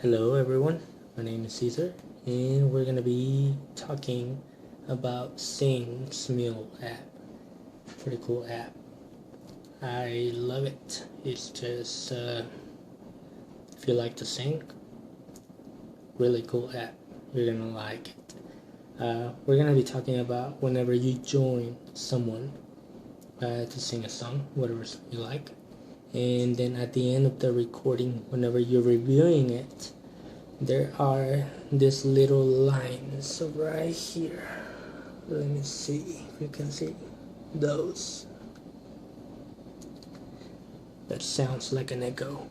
Hello everyone, my name is Caesar and we're gonna be talking about smule app. Pretty cool app. I love it. It's just if you like to sing, really cool app. You're gonna like it. We're gonna be talking about whenever you join someone to sing a song, whatever you like, and then at the end of the recording, whenever you're reviewing it, there are these little lines right here. Let me see if you can see those. That sounds like an echo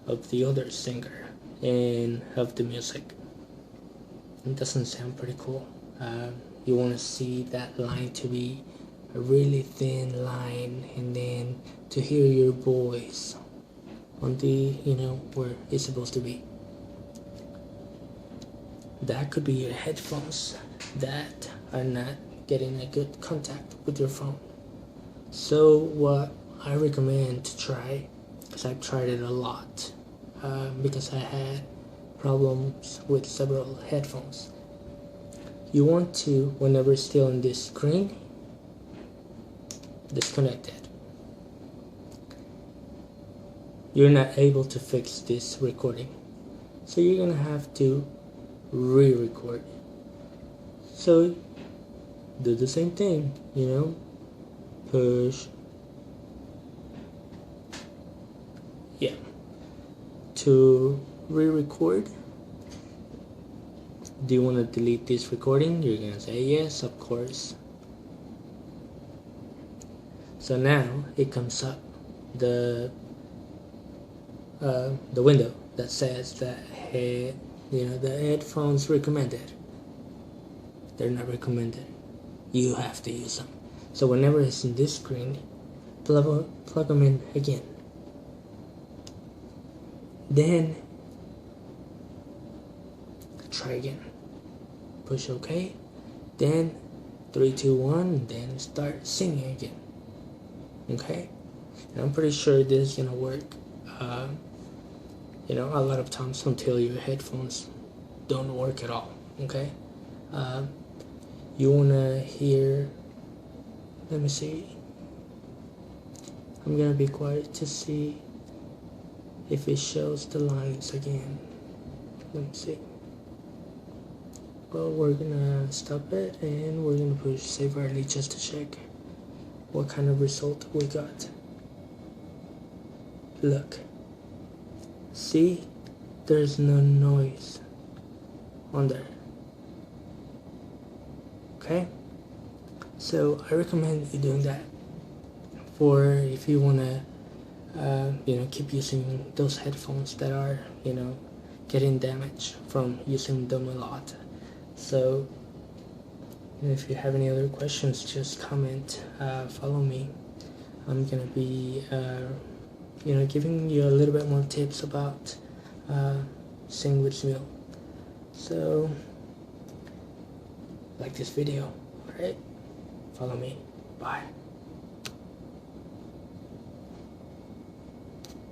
of the other singer and of the music. It doesn't sound pretty cool. You want to see that line to be a really thin line, and then to hear your voice on the, where it's supposed to be. That could be your headphones that are not getting a good contact with your phone. So what I recommend to try, because I've tried it a lot, because I had problems with several headphones. You want to, whenever still on this screen, disconnect it. You're not able to fix this recording, so you're gonna have to re-record. So do the same thing, push, to re-record. Do you want to delete this recording? You're gonna say yes, of course. So now it comes up the window that says that, hey, the headphones recommended. They're not recommended. You have to use them. So whenever it's in this screen, plug them in again. Then try again. Push OK. Then 3, 2, 1. Then start singing again. Okay. And I'm pretty sure this is gonna work. A lot of times until your headphones don't work at all. Okay. You wanna hear. Let me see. I'm gonna be quiet to see if it shows the lines again. Let me see. Well, we're gonna stop it and we're gonna push save early just to check what kind of result we got. Look. See? There's no noise on there. Okay? So I recommend you doing that. For if you wanna keep using those headphones that are, getting damaged from using them a lot. So if you have any other questions, just comment, follow me. I'm gonna be giving you a little bit more tips about sing with smule. So like this video, alright? Follow me. Bye.